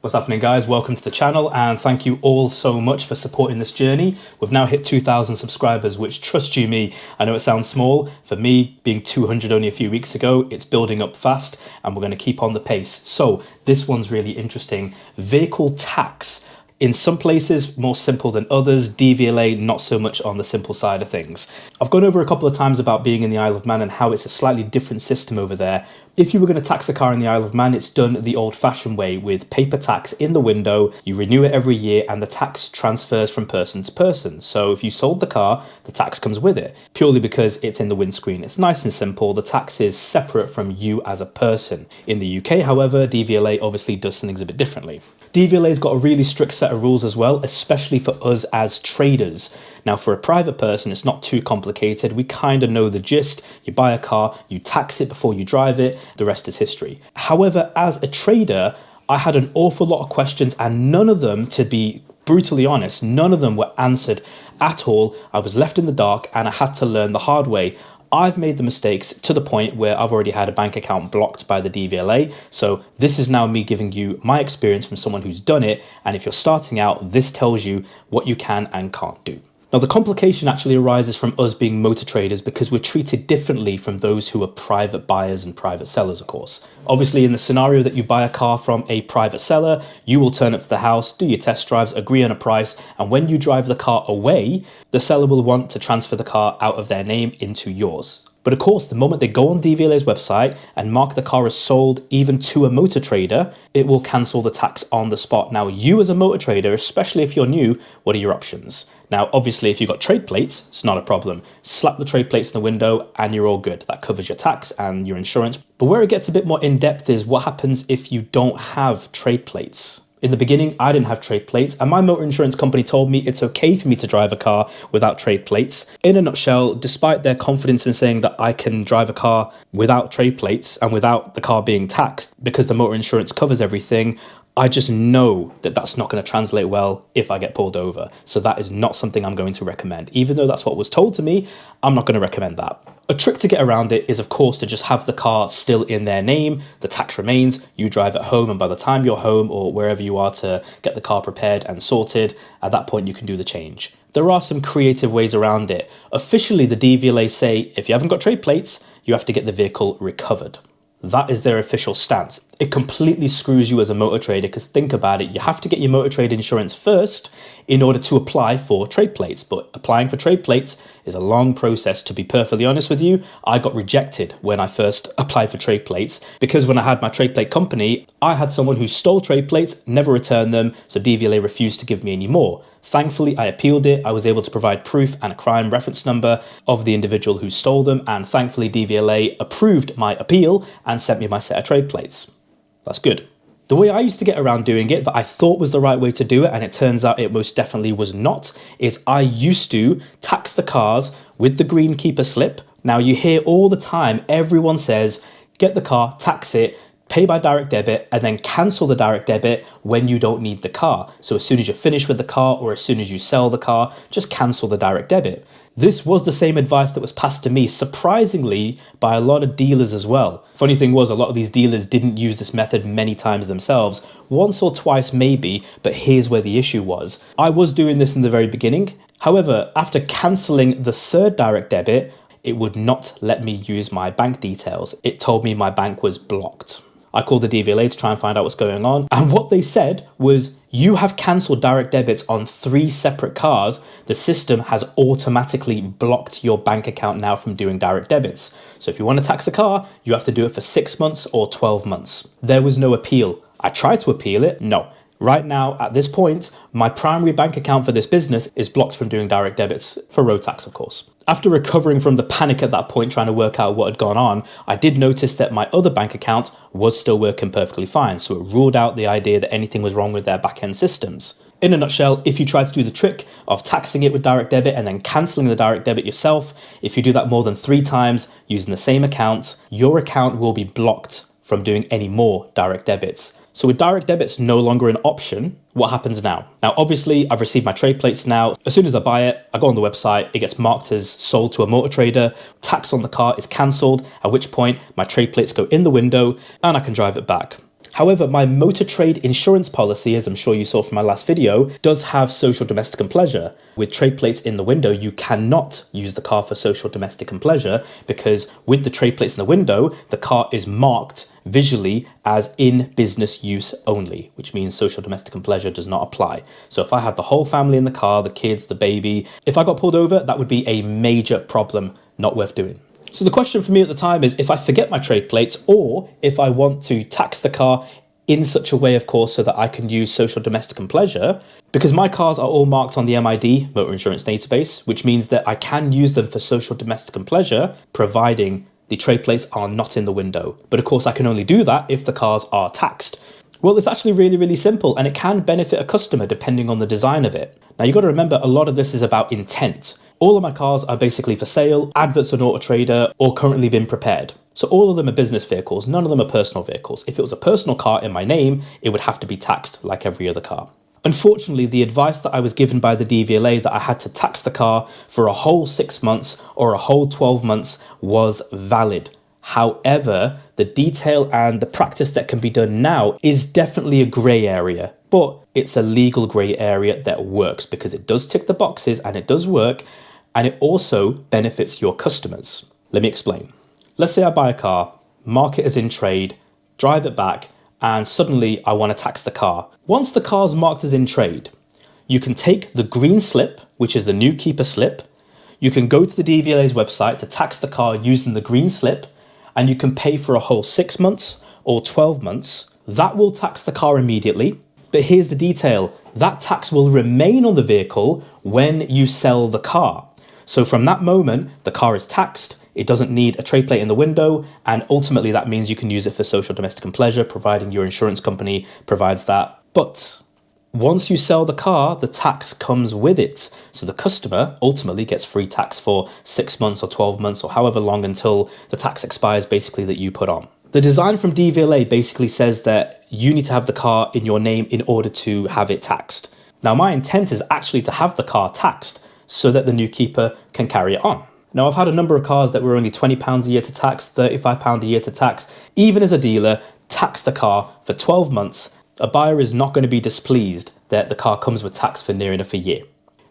What's happening, guys? Welcome to the channel and thank you all so much for supporting this journey. We've now hit 2,000 subscribers, which, trust you me, I know it sounds small. For me, being 200 only a few weeks ago, it's building up fast and we're going to keep on the pace. So this one's really interesting. Vehicle tax. In some places, more simple than others. DVLA, not so much on the simple side of things. I've gone over a couple of times about being in the Isle of Man and how it's a slightly different system over there. If you were going to tax a car in the Isle of Man, it's done the old-fashioned way with paper tax in the window. You renew it every year and the tax transfers from person to person. So if you sold the car, the tax comes with it, purely because it's in the windscreen. It's nice and simple. The tax is separate from you as a person. In the UK, however, DVLA obviously does some things a bit differently. DVLA's got a really strict set of rules as well, especially for us as traders. Now, for a private person, it's not too complicated. We kind of know the gist. You buy a car, you tax it before you drive it. The rest is history. However, as a trader, I had an awful lot of questions and none of them, to be brutally honest, none of them were answered at all. I was left in the dark and I had to learn the hard way. I've made the mistakes to the point where I've already had a bank account blocked by the DVLA. So this is now me giving you my experience from someone who's done it. And if you're starting out, this tells you what you can and can't do. Now, the complication actually arises from us being motor traders because we're treated differently from those who are private buyers and private sellers, of course. Obviously, in the scenario that you buy a car from a private seller, you will turn up to the house, do your test drives, agree on a price, and when you drive the car away, the seller will want to transfer the car out of their name into yours. But of course, the moment they go on DVLA's website and mark the car as sold even to a motor trader, it will cancel the tax on the spot. Now, you as a motor trader, especially if you're new, what are your options? Now, obviously, if you've got trade plates, it's not a problem. Slap the trade plates in the window and you're all good. That covers your tax and your insurance. But where it gets a bit more in-depth is what happens if you don't have trade plates. In the beginning, I didn't have trade plates and my motor insurance company told me it's okay for me to drive a car without trade plates. In a nutshell, despite their confidence in saying that I can drive a car without trade plates and without the car being taxed because the motor insurance covers everything, I just know that that's not going to translate well if I get pulled over. So that is not something I'm going to recommend. Even though that's what was told to me, I'm not going to recommend that. A trick to get around it is, of course, to just have the car still in their name. The tax remains, you drive at home, and by the time you're home or wherever you are to get the car prepared and sorted, at that point you can do the change. There are some creative ways around it. Officially, the DVLA say if you haven't got trade plates, you have to get the vehicle recovered. That is their official stance. It completely screws you as a motor trader because think about it, you have to get your motor trade insurance first in order to apply for trade plates. But applying for trade plates is a long process. To be perfectly honest with you, I got rejected when I first applied for trade plates because when I had my trade plate company, I had someone who stole trade plates, never returned them, so DVLA refused to give me any more. Thankfully, I appealed it. I was able to provide proof and a crime reference number of the individual who stole them, and thankfully DVLA approved my appeal and sent me my set of trade plates. That's good. The way I used to get around doing it that I thought was the right way to do it, and it turns out it most definitely was not, is I used to tax the cars with the green keeper slip. Now, you hear all the time, everyone says, get the car, tax it, pay by direct debit, and then cancel the direct debit when you don't need the car. So as soon as you're finished with the car or as soon as you sell the car, just cancel the direct debit. This was the same advice that was passed to me, surprisingly, by a lot of dealers as well. Funny thing was, a lot of these dealers didn't use this method many times themselves, once or twice maybe, but here's where the issue was. I was doing this in the very beginning. However, after cancelling the third direct debit, it would not let me use my bank details. It told me my bank was blocked. I called the DVLA to try and find out what's going on. And what they said was, you have cancelled direct debits on 3 separate cars. The system has automatically blocked your bank account now from doing direct debits. So if you want to tax a car, you have to do it for 6 months or 12 months. There was no appeal. I tried to appeal it. No. Right now, at this point, my primary bank account for this business is blocked from doing direct debits for road tax, of course. After recovering from the panic at that point, trying to work out what had gone on, I did notice that my other bank account was still working perfectly fine. So it ruled out the idea that anything was wrong with their back-end systems. In a nutshell, if you try to do the trick of taxing it with direct debit and then cancelling the direct debit yourself, if you do that more than 3 times using the same account, your account will be blocked from doing any more direct debits. So with direct debits no longer an option, what happens now? Now, obviously, I've received my trade plates now. As soon as I buy it, I go on the website, it gets marked as sold to a motor trader, tax on the car is cancelled, at which point my trade plates go in the window and I can drive it back. However, my motor trade insurance policy, as I'm sure you saw from my last video, does have social, domestic and pleasure. With trade plates in the window, you cannot use the car for social, domestic and pleasure because with the trade plates in the window, the car is marked visually as in business use only, which means social, domestic and pleasure does not apply. So if I had the whole family in the car, the kids, the baby, if I got pulled over, that would be a major problem, not worth doing. So the question for me at the time is if I forget my trade plates or if I want to tax the car in such a way, of course, so that I can use social, domestic and pleasure, because my cars are all marked on the MID, Motor Insurance Database, which means that I can use them for social, domestic and pleasure, providing the trade plates are not in the window. But of course, I can only do that if the cars are taxed. Well, it's actually really, really simple, and it can benefit a customer depending on the design of it. Now, you've got to remember, a lot of this is about intent. All of my cars are basically for sale, adverts on Auto Trader, or currently been prepared. So all of them are business vehicles, none of them are personal vehicles. If it was a personal car in my name, it would have to be taxed like every other car. Unfortunately, the advice that I was given by the DVLA that I had to tax the car for a whole 6 months or a whole 12 months was valid. However, the detail and the practice that can be done now is definitely a grey area, but it's a legal grey area that works because it does tick the boxes and it does work, and it also benefits your customers. Let me explain. Let's say I buy a car, mark it as in trade, drive it back, and suddenly I want to tax the car. Once the car's marked as in trade, you can take the green slip, which is the new keeper slip. You can go to the DVLA's website to tax the car using the green slip, and you can pay for a whole 6 months or 12 months. That will tax the car immediately. But here's the detail. That tax will remain on the vehicle when you sell the car. So from that moment, the car is taxed. It doesn't need a trade plate in the window. And ultimately, that means you can use it for social, domestic and pleasure, providing your insurance company provides that. But once you sell the car, the tax comes with it. So the customer ultimately gets free tax for 6 months or 12 months or however long until the tax expires basically that you put on. The design from DVLA basically says that you need to have the car in your name in order to have it taxed. Now, my intent is actually to have the car taxed so that the new keeper can carry it on. Now, I've had a number of cars that were only £20 a year to tax, £35 a year to tax. Even as a dealer, tax the car for 12 months. A buyer is not going to be displeased that the car comes with tax for near enough a year.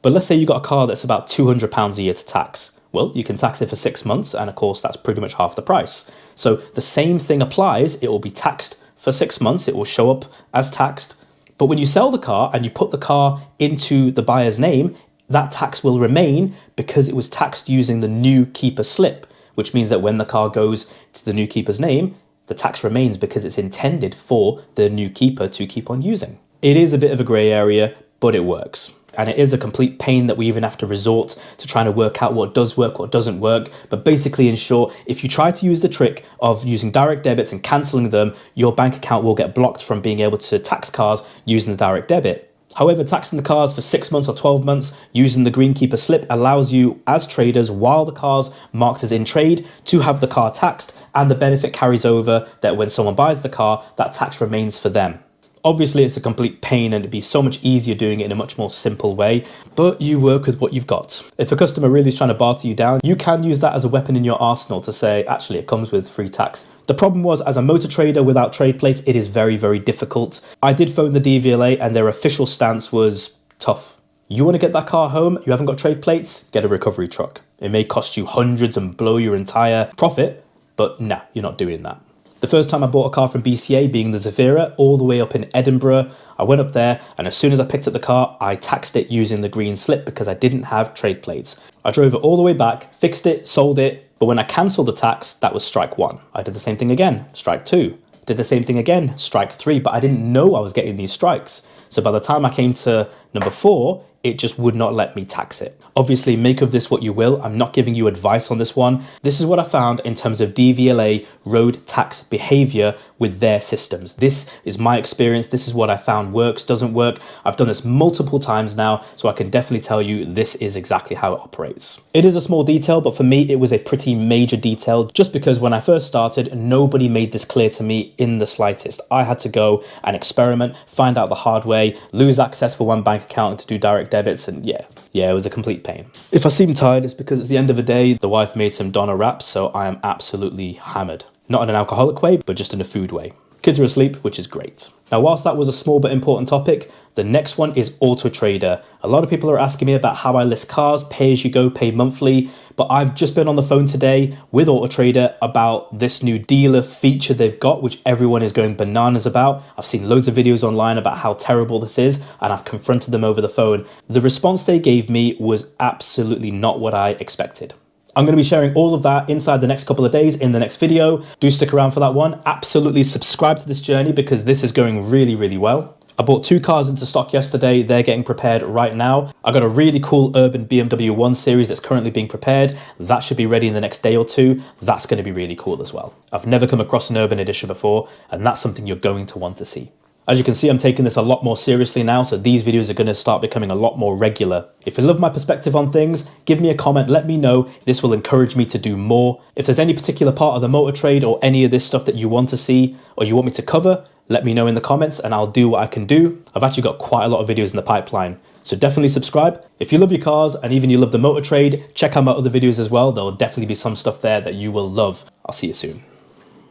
But let's say you got a car that's about £200 a year to tax. Well, you can tax it for 6 months, and of course, that's pretty much half the price. So the same thing applies. It will be taxed for 6 months. It will show up as taxed. But when you sell the car and you put the car into the buyer's name, that tax will remain because it was taxed using the new keeper slip, which means that when the car goes to the new keeper's name, the tax remains because it's intended for the new keeper to keep on using. It is a bit of a grey area, but it works. And it is a complete pain that we even have to resort to trying to work out what does work, what doesn't work. But basically, in short, if you try to use the trick of using direct debits and cancelling them, your bank account will get blocked from being able to tax cars using the direct debit. However, taxing the cars for 6 months or 12 months using the green keeper slip allows you as traders, while the car's marked as in trade, to have the car taxed, and the benefit carries over that when someone buys the car, that tax remains for them. Obviously, it's a complete pain and it'd be so much easier doing it in a much more simple way, but you work with what you've got. If a customer really is trying to barter you down, you can use that as a weapon in your arsenal to say, actually, it comes with free tax. The problem was, as a motor trader without trade plates, it is very, very difficult. I did phone the DVLA and their official stance was tough. You want to get that car home, you haven't got trade plates, get a recovery truck. It may cost you hundreds and blow your entire profit, but nah, you're not doing that. The first time I bought a car from BCA, being the Zafira, all the way up in Edinburgh, I went up there, and as soon as I picked up the car, I taxed it using the green slip because I didn't have trade plates. I drove it all the way back, fixed it, sold it, but when I cancelled the tax, that was strike 1. I did the same thing again, strike 2. Did the same thing again, strike 3, but I didn't know I was getting these strikes. So by the time I came to number 4, it just would not let me tax it. Obviously, make of this what you will. I'm not giving you advice on this one. This is what I found in terms of DVLA road tax behavior with their systems. This is my experience. This is what I found works, doesn't work. I've done this multiple times now, so I can definitely tell you this is exactly how it operates. It is a small detail, but for me, it was a pretty major detail just because when I first started, nobody made this clear to me in the slightest. I had to go and experiment, find out the hard way, lose access for one bank account to do direct debits, and yeah, it was a complete pain. If I seem tired, it's because it's the end of the day. The wife made some doner wraps, so I am absolutely hammered. Not in an alcoholic way, but just in a food way. Kids are asleep, which is great. Now, whilst that was a small but important topic, the next one is Auto Trader. A lot of people are asking me about how I list cars, pay as you go, pay monthly, but I've just been on the phone today with Auto Trader about this new dealer feature they've got, which everyone is going bananas about. I've seen loads of videos online about how terrible this is, and I've confronted them over the phone. The response they gave me was absolutely not what I expected. I'm going to be sharing all of that inside the next couple of days in the next video. Do stick around for that one. Absolutely subscribe to this journey because this is going really, really well. I bought 2 cars into stock yesterday. They're getting prepared right now. I got a really cool urban BMW 1 Series that's currently being prepared. That should be ready in the next day or 2. That's going to be really cool as well. I've never come across an urban edition before, and that's something you're going to want to see. As you can see, I'm taking this a lot more seriously now, so these videos are going to start becoming a lot more regular. If you love my perspective on things, give me a comment, let me know. This will encourage me to do more. If there's any particular part of the motor trade or any of this stuff that you want to see or you want me to cover, let me know in the comments and I'll do what I can do. I've actually got quite a lot of videos in the pipeline, so definitely subscribe. If you love your cars and even you love the motor trade, check out my other videos as well. There will definitely be some stuff there that you will love. I'll see you soon.